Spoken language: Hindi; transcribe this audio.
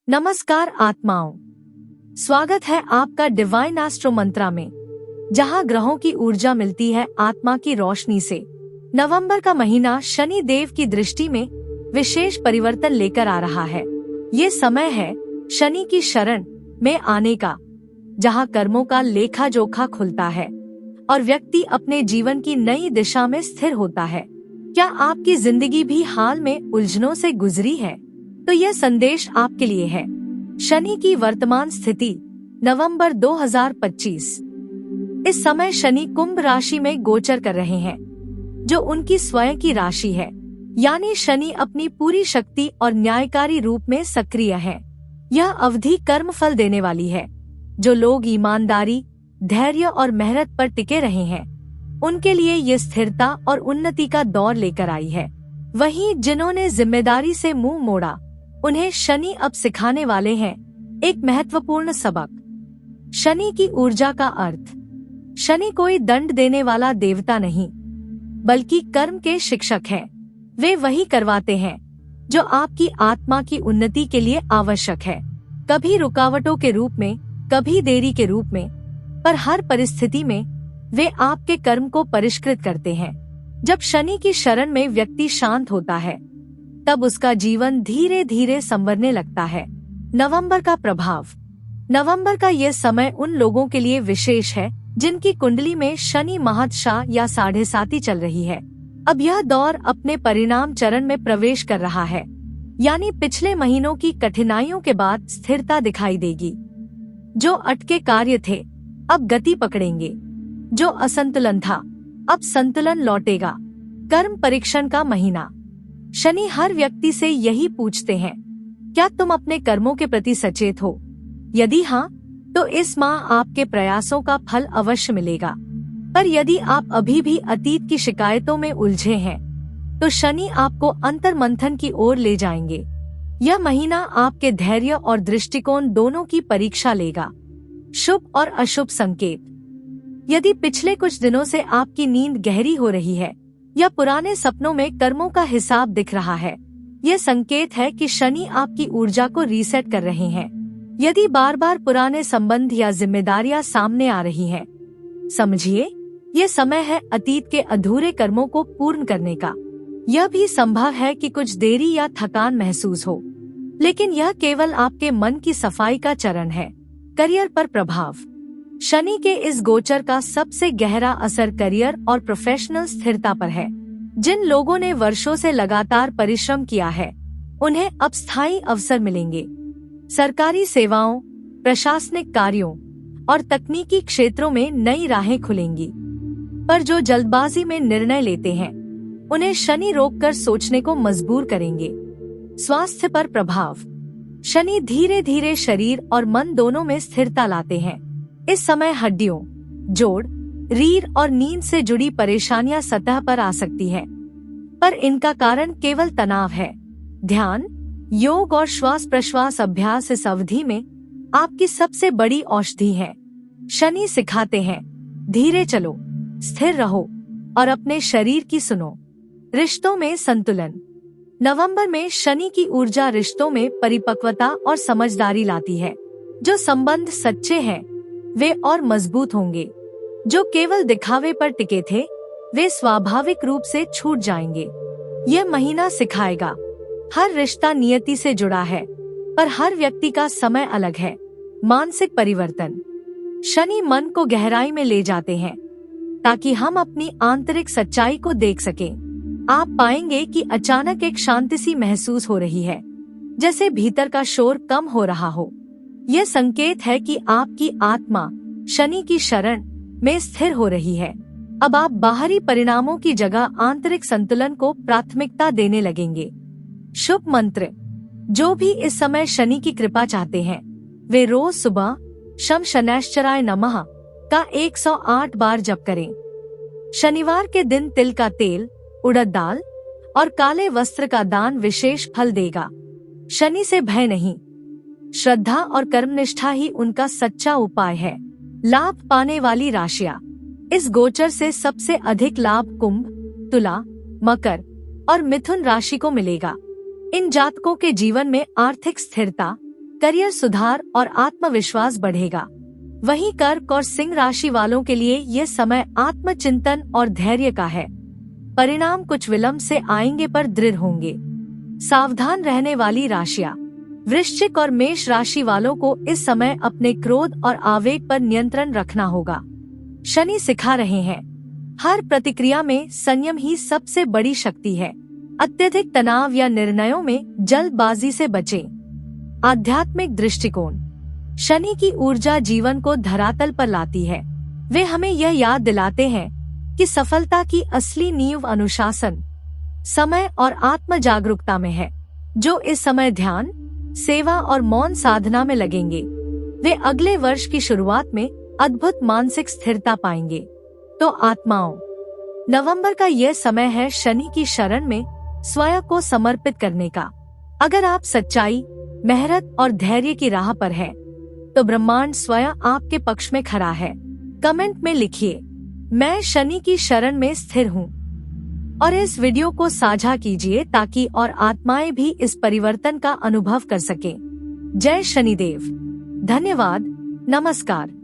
नमस्कार आत्माओं, स्वागत है आपका डिवाइन एस्ट्रो मंत्रा में, जहां ग्रहों की ऊर्जा मिलती है आत्मा की रोशनी से। नवंबर का महीना शनि देव की दृष्टि में विशेष परिवर्तन लेकर आ रहा है। ये समय है शनि की शरण में आने का, जहां कर्मों का लेखा जोखा खुलता है और व्यक्ति अपने जीवन की नई दिशा में स्थिर होता है। क्या आपकी जिंदगी भी हाल में उलझनों से गुजरी है? तो यह संदेश आपके लिए है। शनि की वर्तमान स्थिति नवंबर 2025। इस समय शनि कुंभ राशि में गोचर कर रहे हैं, जो उनकी स्वयं की राशि है। यानी शनि अपनी पूरी शक्ति और न्यायकारी रूप में सक्रिय है। यह अवधि कर्म फल देने वाली है। जो लोग ईमानदारी, धैर्य और मेहनत पर टिके रहे हैं, उनके लिए ये स्थिरता और उन्नति का दौर लेकर आई है। वहीं जिन्होंने जिम्मेदारी से मुंह मोड़ा, उन्हें शनि अब सिखाने वाले हैं एक महत्वपूर्ण सबक। शनि की ऊर्जा का अर्थ। शनि कोई दंड देने वाला देवता नहीं, बल्कि कर्म के शिक्षक हैं। वे वही करवाते हैं जो आपकी आत्मा की उन्नति के लिए आवश्यक है। कभी रुकावटों के रूप में, कभी देरी के रूप में, पर हर परिस्थिति में वे आपके कर्म को परिष्कृत करते हैं। जब शनि की शरण में व्यक्ति शांत होता है, तब उसका जीवन धीरे धीरे संवरने लगता है। नवंबर का प्रभाव। नवंबर का ये समय उन लोगों के लिए विशेष है जिनकी कुंडली में शनि महदशा या 7.5 चल रही है। अब यह दौर अपने परिणाम चरण में प्रवेश कर रहा है, यानी पिछले महीनों की कठिनाइयों के बाद स्थिरता दिखाई देगी। जो अटके कार्य थे, अब गति पकड़ेंगे। जो असंतुलन था, अब संतुलन लौटेगा। कर्म परीक्षण का महीना। शनि हर व्यक्ति से यही पूछते हैं, क्या तुम अपने कर्मों के प्रति सचेत हो? यदि हाँ, तो इस माह आपके प्रयासों का फल अवश्य मिलेगा। पर यदि आप अभी भी अतीत की शिकायतों में उलझे हैं, तो शनि आपको अंतर्मंथन की ओर ले जाएंगे। यह महीना आपके धैर्य और दृष्टिकोण दोनों की परीक्षा लेगा। शुभ और अशुभ संकेत। यदि पिछले कुछ दिनों से आपकी नींद गहरी हो रही है या पुराने सपनों में कर्मों का हिसाब दिख रहा है, ये संकेत है कि शनि आपकी ऊर्जा को रीसेट कर रहे हैं। यदि बार बार पुराने संबंध या जिम्मेदारियां सामने आ रही हैं, समझिए ये समय है अतीत के अधूरे कर्मों को पूर्ण करने का। यह भी संभव है कि कुछ देरी या थकान महसूस हो, लेकिन यह केवल आपके मन की सफाई का चरण है। करियर पर प्रभाव। शनि के इस गोचर का सबसे गहरा असर करियर और प्रोफेशनल स्थिरता पर है। जिन लोगों ने वर्षों से लगातार परिश्रम किया है, उन्हें अब स्थायी अवसर मिलेंगे। सरकारी सेवाओं, प्रशासनिक कार्यों और तकनीकी क्षेत्रों में नई राहें खुलेंगी। पर जो जल्दबाजी में निर्णय लेते हैं, उन्हें शनि रोककर सोचने को मजबूर करेंगे। स्वास्थ्य पर प्रभाव। शनि धीरे धीरे शरीर और मन दोनों में स्थिरता लाते हैं। इस समय हड्डियों, जोड़, रीढ़ और नींद से जुड़ी परेशानियां सतह पर आ सकती हैं, पर इनका कारण केवल तनाव है। ध्यान, योग और श्वास प्रश्वास अभ्यास इस अवधि में आपकी सबसे बड़ी औषधि है। शनि सिखाते हैं, धीरे चलो, स्थिर रहो और अपने शरीर की सुनो। रिश्तों में संतुलन। नवंबर में शनि की ऊर्जा रिश्तों में परिपक्वता और समझदारी लाती है। जो संबंध सच्चे हैं, वे और मजबूत होंगे। जो केवल दिखावे पर टिके थे, वे स्वाभाविक रूप से छूट जाएंगे। यह महीना सिखाएगा, हर रिश्ता नियति से जुड़ा है, पर हर व्यक्ति का समय अलग है। मानसिक परिवर्तन। शनि मन को गहराई में ले जाते हैं, ताकि हम अपनी आंतरिक सच्चाई को देख सकें। आप पाएंगे कि अचानक एक शांति सी महसूस हो रही है, जैसे भीतर का शोर कम हो रहा हो। यह संकेत है कि आपकी आत्मा शनि की शरण में स्थिर हो रही है। अब आप बाहरी परिणामों की जगह आंतरिक संतुलन को प्राथमिकता देने लगेंगे। शुभ मंत्र। जो भी इस समय शनि की कृपा चाहते हैं, वे रोज सुबह शम शनैश्चराय नमः का 108 बार जप करें। शनिवार के दिन तिल का तेल, उड़द दाल और काले वस्त्र का दान विशेष फल देगा। शनि से भय नहीं, श्रद्धा और कर्मनिष्ठा ही उनका सच्चा उपाय है। लाभ पाने वाली राशियां। इस गोचर से सबसे अधिक लाभ कुंभ, तुला, मकर और मिथुन राशि को मिलेगा। इन जातकों के जीवन में आर्थिक स्थिरता, करियर सुधार और आत्मविश्वास बढ़ेगा। वहीं कर्क और सिंह राशि वालों के लिए ये समय आत्मचिंतन और धैर्य का है। परिणाम कुछ विलंब से आएंगे पर दृढ़ होंगे। सावधान रहने वाली राशियां। वृश्चिक और मेष राशि वालों को इस समय अपने क्रोध और आवेग पर नियंत्रण रखना होगा। शनि सिखा रहे हैं, हर प्रतिक्रिया में संयम ही सबसे बड़ी शक्ति है। अत्यधिक तनाव या निर्णयों में जल्दबाजी से बचें। आध्यात्मिक दृष्टिकोण। शनि की ऊर्जा जीवन को धरातल पर लाती है। वे हमें यह याद दिलाते हैं कि सफलता की असली नींव अनुशासन, समय और आत्म जागरूकता में है। जो इस समय ध्यान, सेवा और मौन साधना में लगेंगे, वे अगले वर्ष की शुरुआत में अद्भुत मानसिक स्थिरता पाएंगे। तो आत्माओं, नवंबर का यह समय है शनि की शरण में स्वयं को समर्पित करने का। अगर आप सच्चाई, मेहनत और धैर्य की राह पर हैं, तो ब्रह्मांड स्वयं आपके पक्ष में खड़ा है। कमेंट में लिखिए, मैं शनि की शरण में स्थिर हूँ, और इस वीडियो को साझा कीजिए ताकि और आत्माएं भी इस परिवर्तन का अनुभव कर सकें। जय शनिदेव। धन्यवाद। नमस्कार।